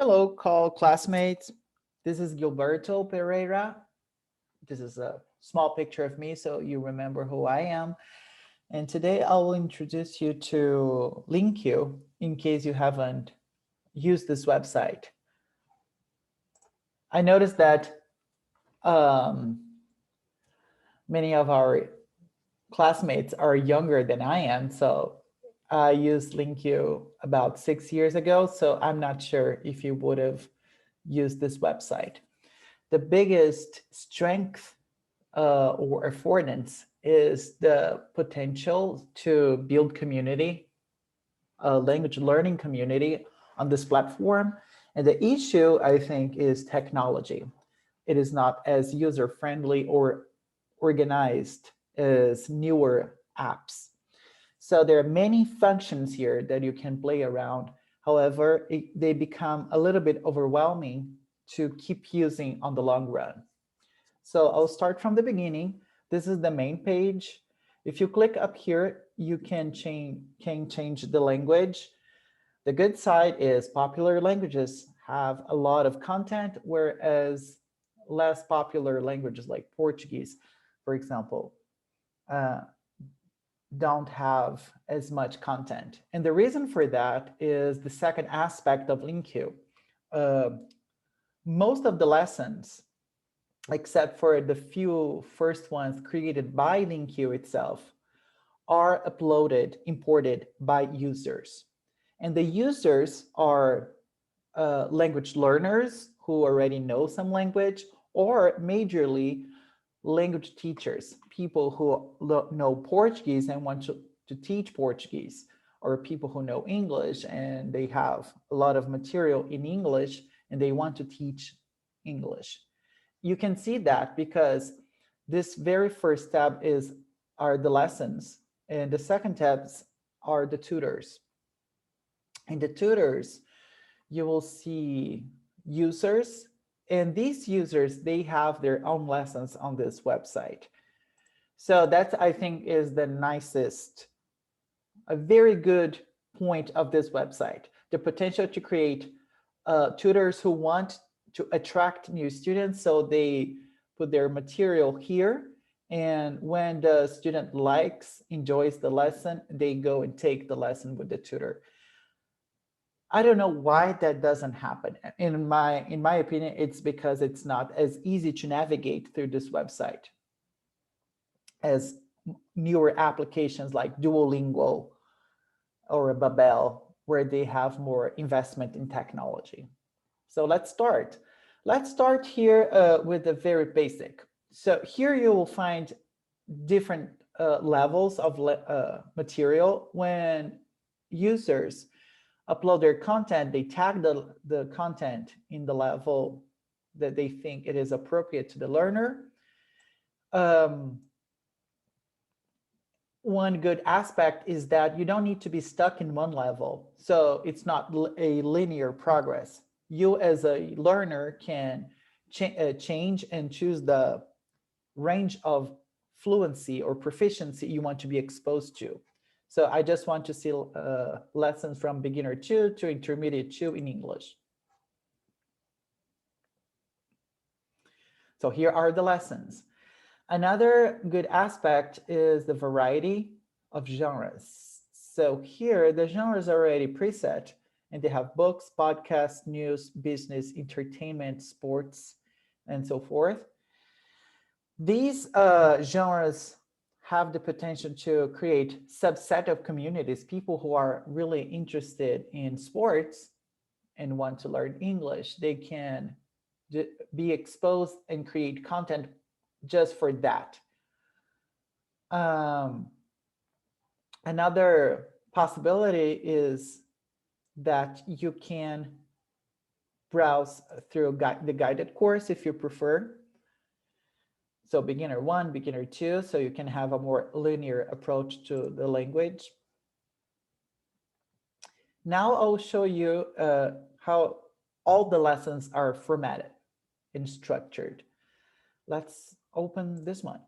Hello, call classmates. This is Gilberto Pereira. This is a small picture of me so you remember who I am. And today I will introduce you to LingQ in case you haven't used this website. I noticed that um, many of our classmates are younger than I am. So I used LingQ about 6 years ago. So I'm not sure if you would have used this website. The biggest strength or affordance is the potential to build community, a language learning community on this platform. And the issue, I think, is technology. It is not as user-friendly or organized as newer apps. So there are many functions here that you can play around. However, they become a little bit overwhelming to keep using on the long run. So I'll start from the beginning. This is the main page. If you click up here, you can change the language. The good side is popular languages have a lot of content, whereas less popular languages like Portuguese, for example, uh, don't have as much content. And the reason for that is the second aspect of LingQ. Uh, most of the lessons, except for the few first ones created by LingQ itself, are uploaded, imported by users. And the users are language learners who already know some language, or majorly language teachers, people who know Portuguese and want to teach Portuguese, or people who know English and they have a lot of material in English and they want to teach English. You can see that because this very first tab are the lessons, and the second tabs are the tutors. In the tutors, you will see users, and these users, they have their own lessons on this website. So that, I think, is the nicest, a very good point of this website, the potential to create tutors who want to attract new students. So they put their material here. And when the student enjoys the lesson, they go and take the lesson with the tutor. I don't know why that doesn't happen. In my opinion, it's because it's not as easy to navigate through this website as newer applications like Duolingo or Babel, where they have more investment in technology. So let's start. Let's start here with the very basic. So here you will find different levels of material. When users upload their content, they tag the content in the level that they think it is appropriate to the learner. One good aspect is that you don't need to be stuck in one level. So it's not a linear progress. You as a learner can change and choose the range of fluency or proficiency you want to be exposed to. So I just want to see lessons from beginner 2 to intermediate 2 in English. So here are the lessons. Another good aspect is the variety of genres. So here the genres are already preset, and they have books, podcasts, news, business, entertainment, sports, and so forth. These genres have the potential to create subset of communities, people who are really interested in sports and want to learn English. They can be exposed and create content just for that. Another possibility is that you can browse through the guided course if you prefer. So beginner 1, beginner 2, so you can have a more linear approach to the language. Now I'll show you how all the lessons are formatted and structured. Let's open this one.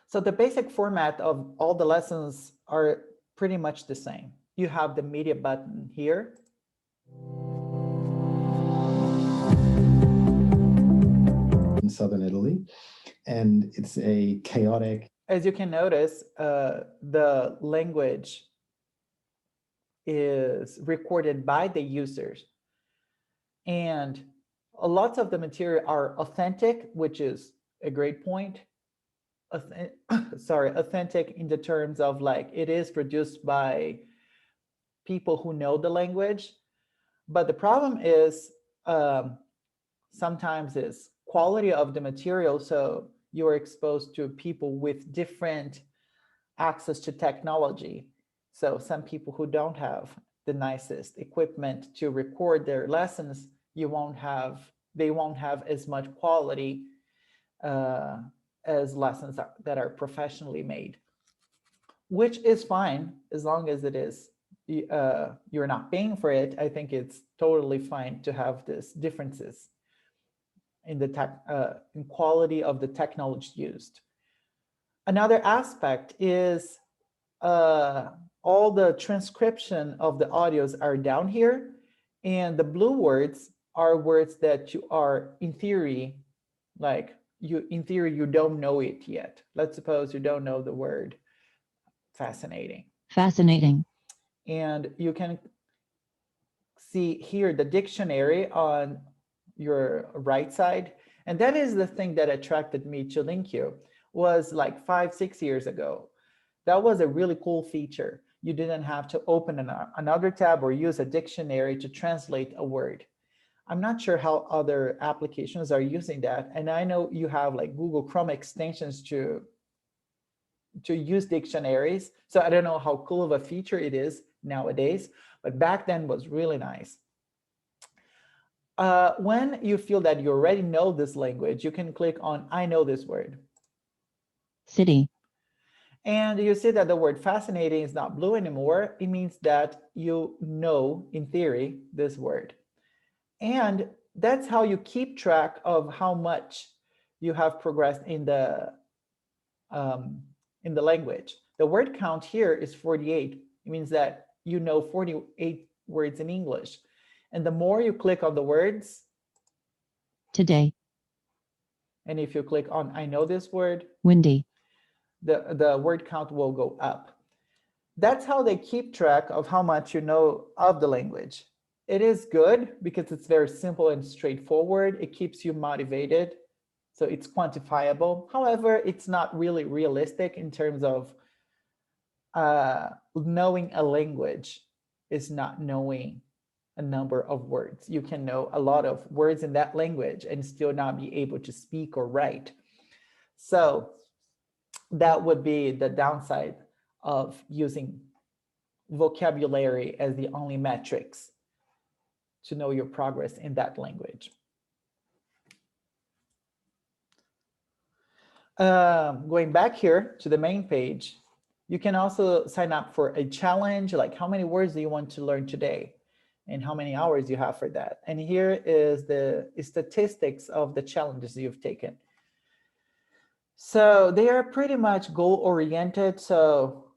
So the basic format of all the lessons are pretty much the same. you have the media button here. In southern Italy, and it's a chaotic. As you can notice, the language is recorded by the users, and lots of the material are authentic, which is a great point. Authentic in the terms of like it is produced by people who know the language. But the problem is sometimes is quality of the material. So you're exposed to people with different access to technology. So some people who don't have the nicest equipment to record their lessons, they won't have as much quality as lessons that are professionally made, which is fine as long as it is you're not paying for it. I think it's totally fine to have these differences in the in quality of the technology used. Another aspect is all the transcription of the audios are down here, and the blue words are words that you are in theory, like in theory you don't know it yet. Let's suppose you don't know the word fascinating. Fascinating. And you can see here the dictionary on your right side. And that is the thing that attracted me to LingQ, was like 5-6 years ago. That was a really cool feature. You didn't have to open another tab or use a dictionary to translate a word. I'm not sure how other applications are using that. And I know you have like Google Chrome extensions to use dictionaries. So I don't know how cool of a feature it is nowadays, but back then was really nice. When you feel that you already know this language, you can click on I know this word. City. And you see that the word fascinating is not blue anymore. It means that you know, in theory, this word. And that's how you keep track of how much you have progressed in the language. The word count here is 48. It means that you know 48 words in English. And the more you click on the words, Today. and if you click on I know this word, Windy. the word count will go up. That's how they keep track of how much you know of the language. It is good because it's very simple and straightforward. It keeps you motivated. So it's quantifiable. However, it's not really realistic in terms of knowing a language is not knowing a number of words. You can know a lot of words in that language and still not be able to speak or write. So that would be the downside of using vocabulary as the only metrics to know your progress in that language. Going back here to the main page, you can also sign up for a challenge, like how many words do you want to learn today and how many hours you have for that. And here is the statistics of the challenges you've taken. So they are pretty much goal oriented. So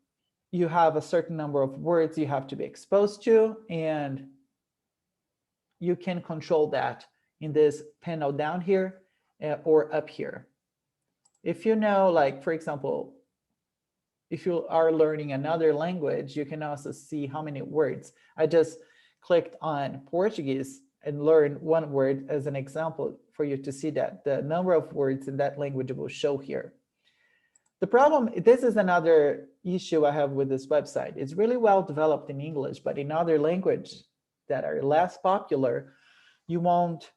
you have a certain number of words you have to be exposed to, and you can control that in this panel down here or up here. If you know, like, for example, if you are learning another language, you can also see how many words. I just clicked on Portuguese and learned one word as an example for you to see that the number of words in that language will show here. The problem, this is another issue I have with this website. It's really well developed in English, but in other languages that are less popular, you won't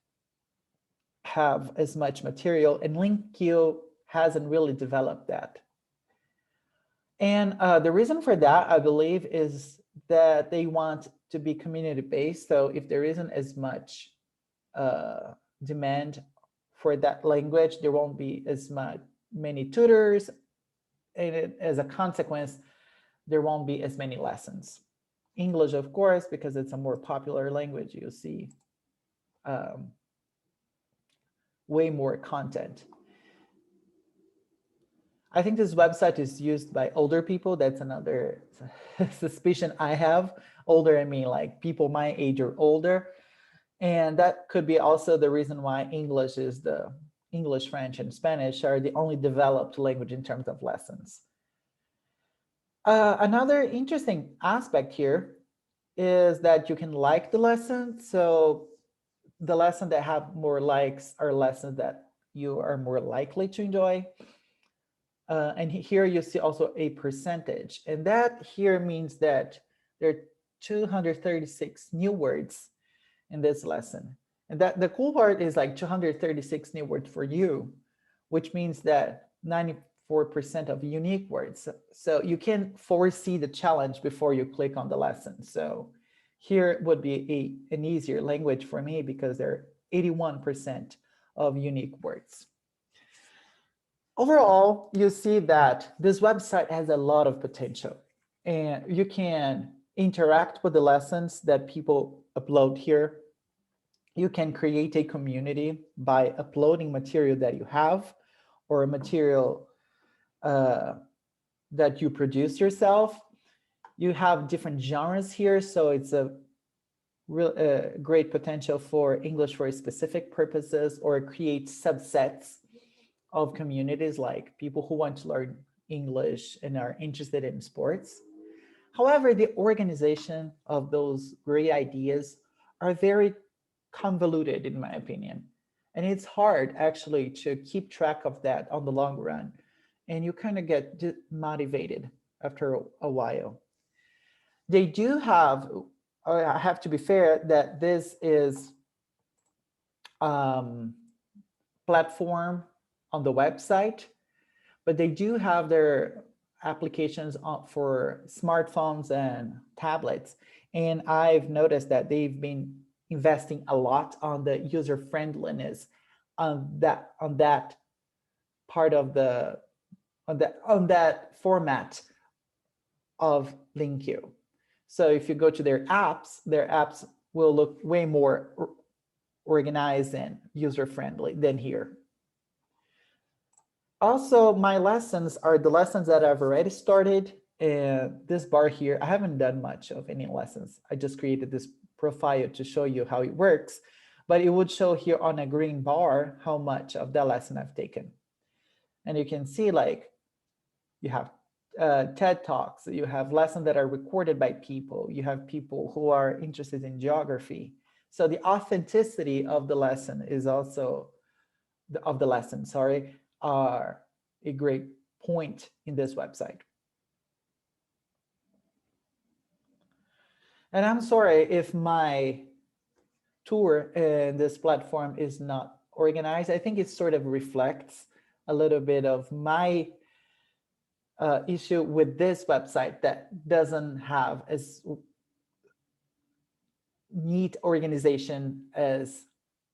have as much material, and LingQ hasn't really developed that. And the reason for that, I believe, is that they want to be community-based. So if there isn't as much demand for that language, there won't be as many tutors, and as a consequence, there won't be as many lessons. English, of course, because it's a more popular language, you'll see way more content. I think this website is used by older people. That's another suspicion I have. Older, I mean like people my age or older. And that could be also the reason why English, French, and Spanish are the only developed language in terms of lessons. Another interesting aspect here is that you can like the lesson. So the lesson that have more likes are lessons that you are more likely to enjoy. And here you see also a percentage. And that here means that there are 236 new words in this lesson. And that the cool part is like 236 new words for you, which means that 94% of unique words. So you can foresee the challenge before you click on the lesson. So here would be an easier language for me because there are 81% of unique words. Overall, you see that this website has a lot of potential, and you can interact with the lessons that people upload here. You can create a community by uploading material that you have or material that you produce yourself. You have different genres here, so it's a real great potential for English for specific purposes, or create subsets of communities like people who want to learn English and are interested in sports. However, the organization of those great ideas are very convoluted, in my opinion. And it's hard actually to keep track of that on the long run. And you kind of get motivated after a while. They do have, I have to be fair, that this is platform on the website, but they do have their applications for smartphones and tablets. And I've noticed that they've been investing a lot on the user friendliness on that part of the on that format of LingQ. So if you go to their apps will look way more organized and user friendly than here. Also, my lessons are the lessons that I've already started. And this bar here, I haven't done much of any lessons. I just created this profile to show you how it works. But it would show here on a green bar how much of that lesson I've taken. And you can see like you have TED Talks, you have lessons that are recorded by people, you have people who are interested in geography. So the authenticity of the lesson is also, are a great point in this website. And I'm sorry if my tour in this platform is not organized. I think it sort of reflects a little bit of my issue with this website that doesn't have as neat organization as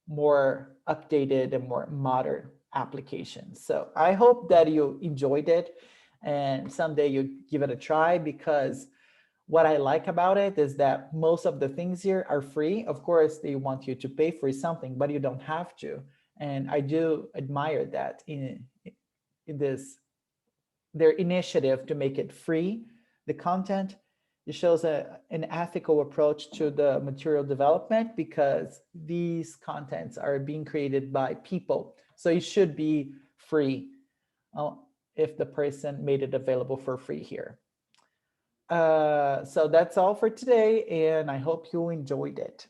more updated and more modern applications. So I hope that you enjoyed it and someday you give it a try, because what I like about it is that most of the things here are free. Of course, they want you to pay for something, but you don't have to. And I do admire that in their initiative to make it free, the content. It shows an ethical approach to the material development, because these contents are being created by people. So it should be free if the person made it available for free here. So that's all for today, and I hope you enjoyed it.